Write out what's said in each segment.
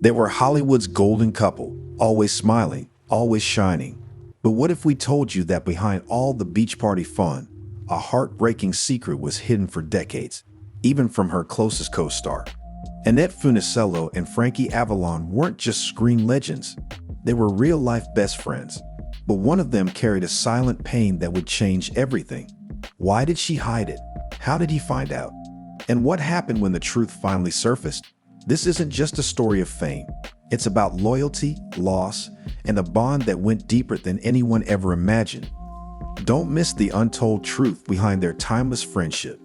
They were Hollywood's golden couple, always smiling, always shining. But what if we told you that behind all the beach party fun, a heartbreaking secret was hidden for decades, even from her closest co-star? Annette Funicello and Frankie Avalon weren't just screen legends. They were real-life best friends. But one of them carried a silent pain that would change everything. Why did she hide it? How did he find out? And what happened when the truth finally surfaced? This isn't just a story of fame. It's about loyalty, loss, and a bond that went deeper than anyone ever imagined. Don't miss the untold truth behind their timeless friendship.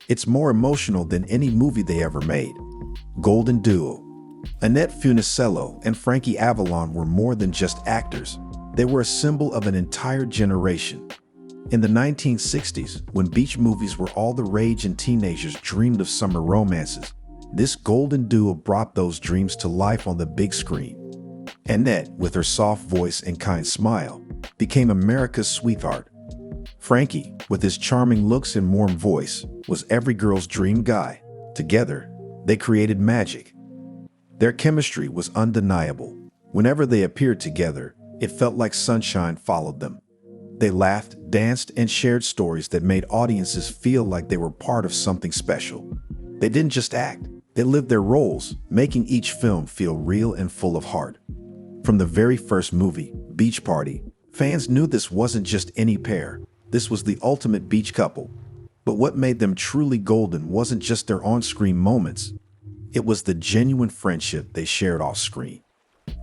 It's more emotional than any movie they ever made. Golden Duo. Annette Funicello and Frankie Avalon were more than just actors. They were a symbol of an entire generation. In the 1960s, when beach movies were all the rage and teenagers dreamed of summer romances, this golden duo brought those dreams to life on the big screen. Annette, with her soft voice and kind smile, became America's sweetheart. Frankie, with his charming looks and warm voice, was every girl's dream guy. Together, they created magic. Their chemistry was undeniable. Whenever they appeared together, it felt like sunshine followed them. They laughed, danced, and shared stories that made audiences feel like they were part of something special. They didn't just act, they lived their roles, making each film feel real and full of heart. From the very first movie, Beach Party, fans knew this wasn't just any pair. This was the ultimate beach couple. But what made them truly golden wasn't just their on-screen moments. It was the genuine friendship they shared off-screen.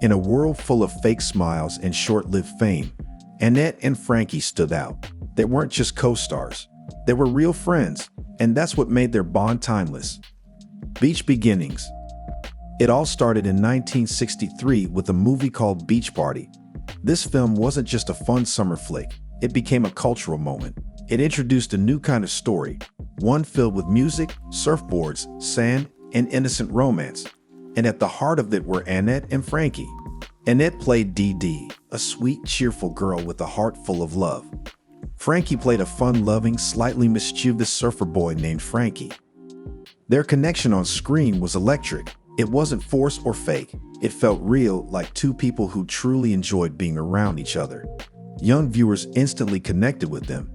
In a world full of fake smiles and short-lived fame, Annette and Frankie stood out. They weren't just co-stars. They were real friends, and that's what made their bond timeless. Beach beginnings. It all started in 1963 with a movie called Beach Party. This film wasn't just a fun summer flick. It became a cultural moment. It introduced a new kind of story, one filled with music, surfboards, sand, and innocent romance. And at the heart of it were Annette and Frankie. Annette played Dee Dee, a sweet, cheerful girl with a heart full of love. Frankie played a fun-loving, slightly mischievous surfer boy named Frankie. Their connection on screen was electric. It wasn't forced or fake. It felt real, like two people who truly enjoyed being around each other. Young viewers instantly connected with them,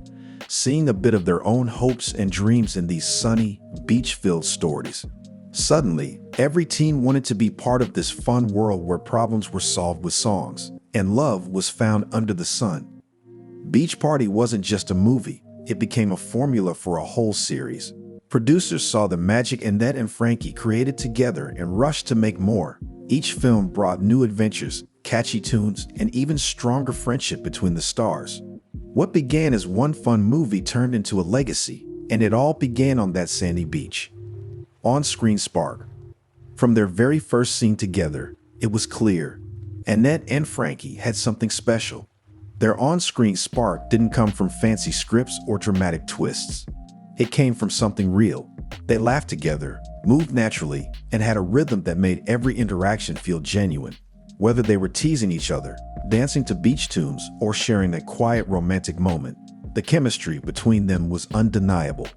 seeing a bit of their own hopes and dreams in these sunny, beach-filled stories. Suddenly, every teen wanted to be part of this fun world where problems were solved with songs, and love was found under the sun. Beach Party wasn't just a movie, it became a formula for a whole series. Producers saw the magic Annette and Frankie created together and rushed to make more. Each film brought new adventures, catchy tunes, and even stronger friendship between the stars. What began as one fun movie turned into a legacy, and it all began on that sandy beach. On-screen spark. From their very first scene together, it was clear. Annette and Frankie had something special. Their on-screen spark didn't come from fancy scripts or dramatic twists. It came from something real. They laughed together, moved naturally, and had a rhythm that made every interaction feel genuine. Whether they were teasing each other, dancing to beach tunes, or sharing a quiet romantic moment, the chemistry between them was undeniable.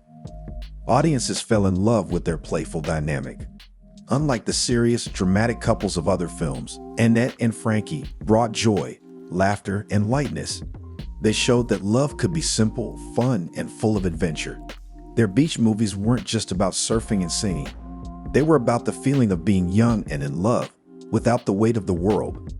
Audiences fell in love with their playful dynamic. Unlike the serious, dramatic couples of other films, Annette and Frankie brought joy, laughter, and lightness. They showed that love could be simple, fun, and full of adventure. Their beach movies weren't just about surfing and singing. They were about the feeling of being young and in love, without the weight of the world.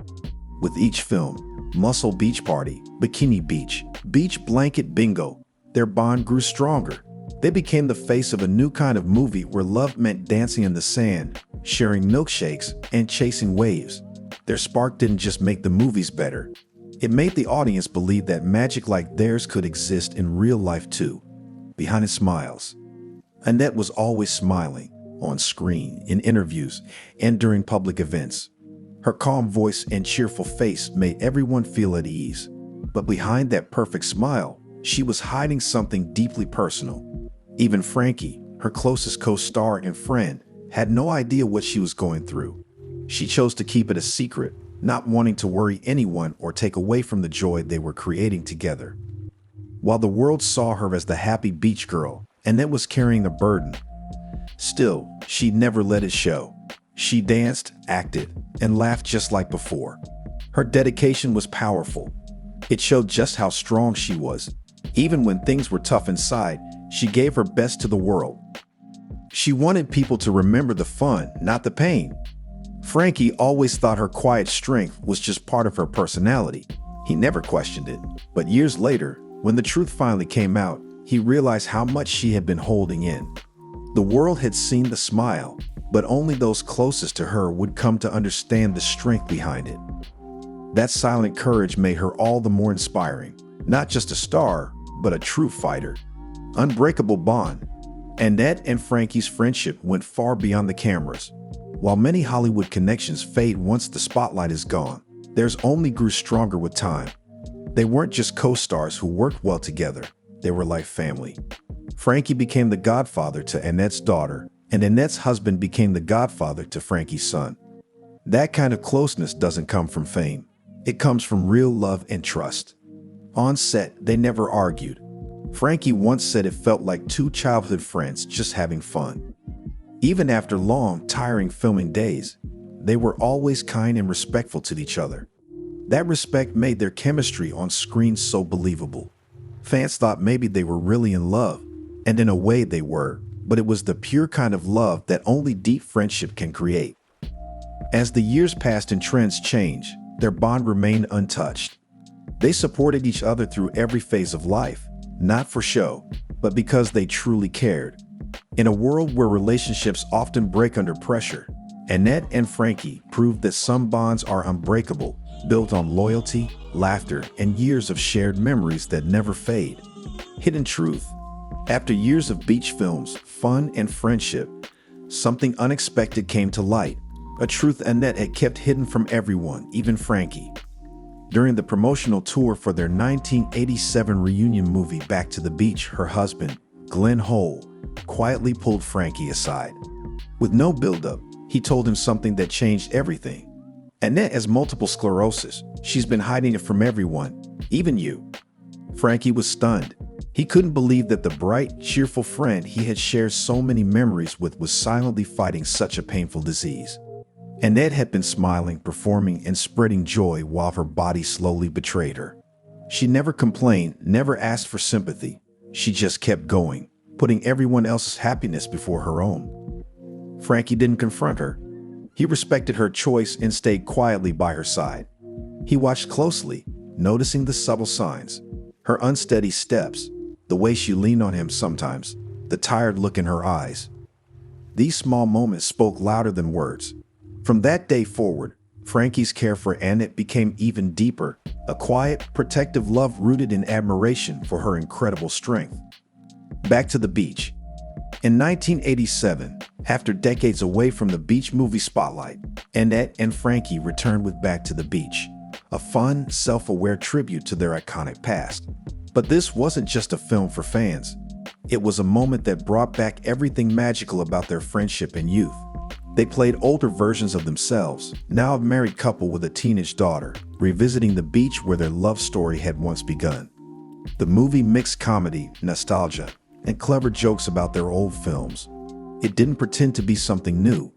With each film, Muscle Beach Party, Bikini Beach, Beach Blanket Bingo, their bond grew stronger. They became the face of a new kind of movie where love meant dancing in the sand, sharing milkshakes, and chasing waves. Their spark didn't just make the movies better. It made the audience believe that magic like theirs could exist in real life too. Behind his smiles, Annette was always smiling, on screen, in interviews, and during public events. Her calm voice and cheerful face made everyone feel at ease. But behind that perfect smile, she was hiding something deeply personal. Even Frankie, her closest co-star and friend, had no idea what she was going through. She chose to keep it a secret, not wanting to worry anyone or take away from the joy they were creating together. While the world saw her as the happy beach girl, Annette was carrying a burden. Still, she never let it show. She danced, acted, and laughed just like before. Her dedication was powerful. It showed just how strong she was. Even when things were tough inside, she gave her best to the world. She wanted people to remember the fun, not the pain. Frankie always thought her quiet strength was just part of her personality. He never questioned it. But years later, when the truth finally came out, he realized how much she had been holding in. The world had seen the smile, but only those closest to her would come to understand the strength behind it. That silent courage made her all the more inspiring. Not just a star, but a true fighter. Unbreakable bond. Annette and Frankie's friendship went far beyond the cameras. While many Hollywood connections fade once the spotlight is gone, theirs only grew stronger with time. They weren't just co-stars who worked well together, they were like family. Frankie became the godfather to Annette's daughter, and Annette's husband became the godfather to Frankie's son. That kind of closeness doesn't come from fame. It comes from real love and trust. On set, they never argued. Frankie once said it felt like two childhood friends just having fun. Even after long, tiring filming days, they were always kind and respectful to each other. That respect made their chemistry on screen so believable. Fans thought maybe they were really in love, and in a way they were, but it was the pure kind of love that only deep friendship can create. As the years passed and trends changed, their bond remained untouched. They supported each other through every phase of life, not for show, but because they truly cared. In a world where relationships often break under pressure, Annette and Frankie proved that some bonds are unbreakable, built on loyalty, laughter, and years of shared memories that never fade. Hidden truth. After years of beach films, fun, and friendship, something unexpected came to light. A truth Annette had kept hidden from everyone, even Frankie. During the promotional tour for their 1987 reunion movie Back to the Beach, her husband, Glenn Hole, quietly pulled Frankie aside. With no buildup, he told him something that changed everything. Annette has multiple sclerosis. She's been hiding it from everyone, even you. Frankie was stunned. He couldn't believe that the bright, cheerful friend he had shared so many memories with was silently fighting such a painful disease. Annette had been smiling, performing, and spreading joy while her body slowly betrayed her. She never complained, never asked for sympathy. She just kept going, putting everyone else's happiness before her own. Frankie didn't confront her. He respected her choice and stayed quietly by her side. He watched closely, noticing the subtle signs, her unsteady steps, the way she leaned on him sometimes, the tired look in her eyes. These small moments spoke louder than words. From that day forward, Frankie's care for Annette became even deeper, a quiet, protective love rooted in admiration for her incredible strength. Back to the beach. In 1987, after decades away from the beach movie spotlight, Annette and Frankie returned with Back to the Beach, a fun, self-aware tribute to their iconic past. But this wasn't just a film for fans. It was a moment that brought back everything magical about their friendship and youth. They played older versions of themselves, now a married couple with a teenage daughter, revisiting the beach where their love story had once begun. The movie mixed comedy, nostalgia, and clever jokes about their old films. It didn't pretend to be something new.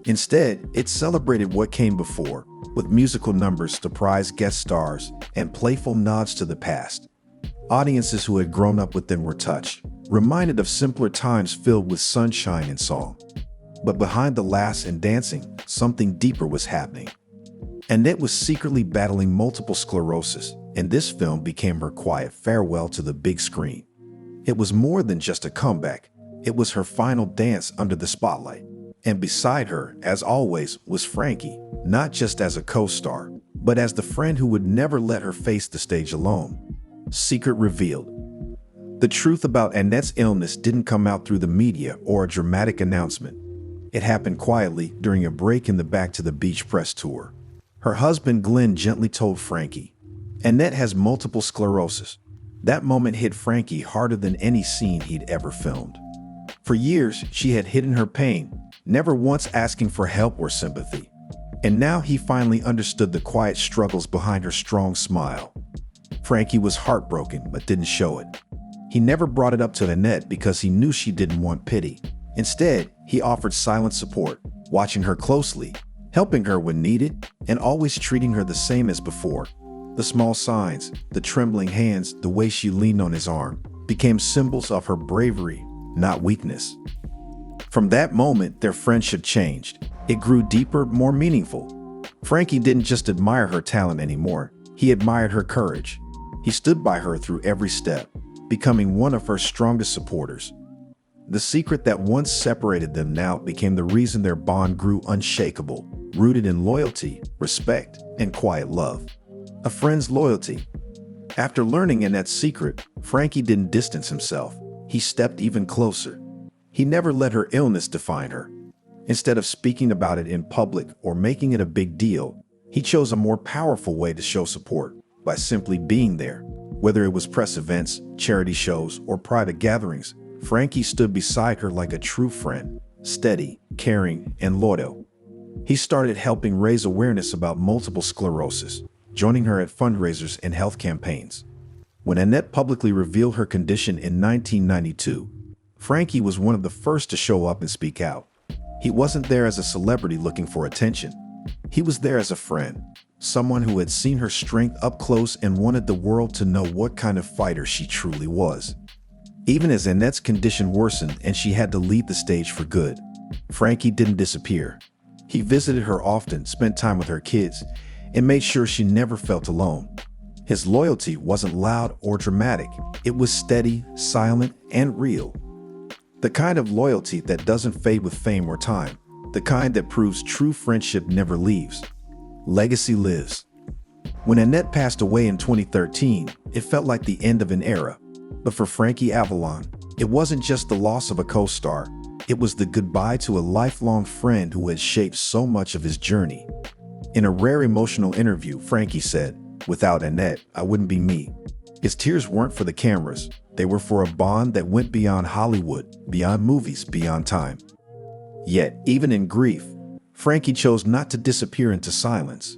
Instead, it celebrated what came before, with musical numbers, surprise guest stars, and playful nods to the past. Audiences who had grown up with them were touched, reminded of simpler times filled with sunshine and song. But behind the laughs and dancing, something deeper was happening. Annette was secretly battling multiple sclerosis, and this film became her quiet farewell to the big screen. It was more than just a comeback. It was her final dance under the spotlight. And beside her, as always, was Frankie, not just as a co-star, but as the friend who would never let her face the stage alone. Secret revealed. The truth about Annette's illness didn't come out through the media or a dramatic announcement. It happened quietly during a break in the Back to the Beach press tour. Her husband Glenn gently told Frankie, "Annette has multiple sclerosis." That moment hit Frankie harder than any scene he'd ever filmed. For years, she had hidden her pain, never once asking for help or sympathy. And now he finally understood the quiet struggles behind her strong smile. Frankie was heartbroken but didn't show it. He never brought it up to Annette because he knew she didn't want pity. Instead, he offered silent support. watching her closely, helping her when needed, and always treating her the same as before. The small signs, the trembling hands, the way she leaned on his arm, became symbols of her bravery, not weakness. From that moment, their friendship changed. It grew deeper, more meaningful. Frankie didn't just admire her talent anymore, he admired her courage. He stood by her through every step, becoming one of her strongest supporters. The secret that once separated them now became the reason their bond grew unshakable, rooted in loyalty, respect, and quiet love. A friend's loyalty. After learning Annette's secret, Frankie didn't distance himself. He stepped even closer. He never let her illness define her. Instead of speaking about it in public or making it a big deal, he chose a more powerful way to show support, by simply being there. Whether it was press events, charity shows, or private gatherings, Frankie stood beside her like a true friend, steady, caring, and loyal. He started helping raise awareness about multiple sclerosis, joining her at fundraisers and health campaigns. When Annette publicly revealed her condition in 1992, Frankie was one of the first to show up and speak out. He wasn't there as a celebrity looking for attention. He was there as a friend, someone who had seen her strength up close and wanted the world to know what kind of fighter she truly was. Even as Annette's condition worsened and she had to leave the stage for good, Frankie didn't disappear. He visited her often, spent time with her kids, and made sure she never felt alone. His loyalty wasn't loud or dramatic. It was steady, silent, and real. The kind of loyalty that doesn't fade with fame or time. The kind that proves true friendship never leaves. Legacy lives. When Annette passed away in 2013, it felt like the end of an era. But for Frankie Avalon, it wasn't just the loss of a co-star. It was the goodbye to a lifelong friend who had shaped so much of his journey. In a rare emotional interview, Frankie said, "Without Annette, I wouldn't be me." His tears weren't for the cameras. They were for a bond that went beyond Hollywood, beyond movies, beyond time. Yet, even in grief, Frankie chose not to disappear into silence.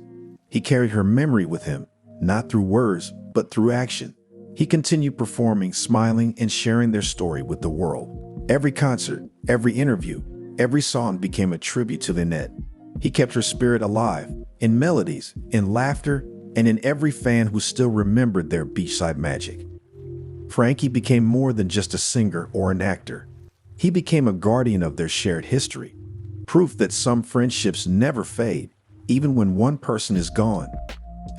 He carried her memory with him, not through words, but through action. He continued performing, smiling, and sharing their story with the world. Every concert, every interview, every song became a tribute to Annette. He kept her spirit alive, in melodies, in laughter, and in every fan who still remembered their beachside magic. Frankie became more than just a singer or an actor. He became a guardian of their shared history, proof that some friendships never fade, even when one person is gone.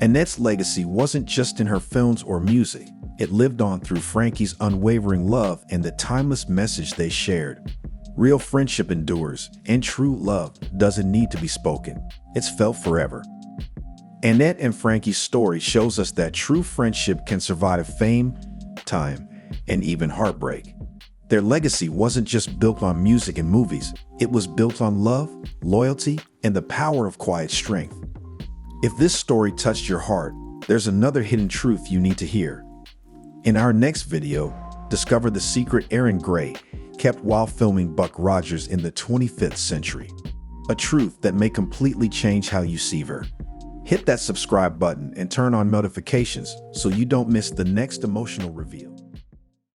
Annette's legacy wasn't just in her films or music. It lived on through Frankie's unwavering love and the timeless message they shared. Real friendship endures, and true love doesn't need to be spoken. It's felt forever. Annette and Frankie's story shows us that true friendship can survive fame, time, and even heartbreak. Their legacy wasn't just built on music and movies. It was built on love, loyalty, and the power of quiet strength. If this story touched your heart, there's another hidden truth you need to hear. In our next video, discover the secret Erin Gray kept while filming Buck Rogers in the 25th century. A truth that may completely change how you see her. Hit that subscribe button and turn on notifications so you don't miss the next emotional reveal.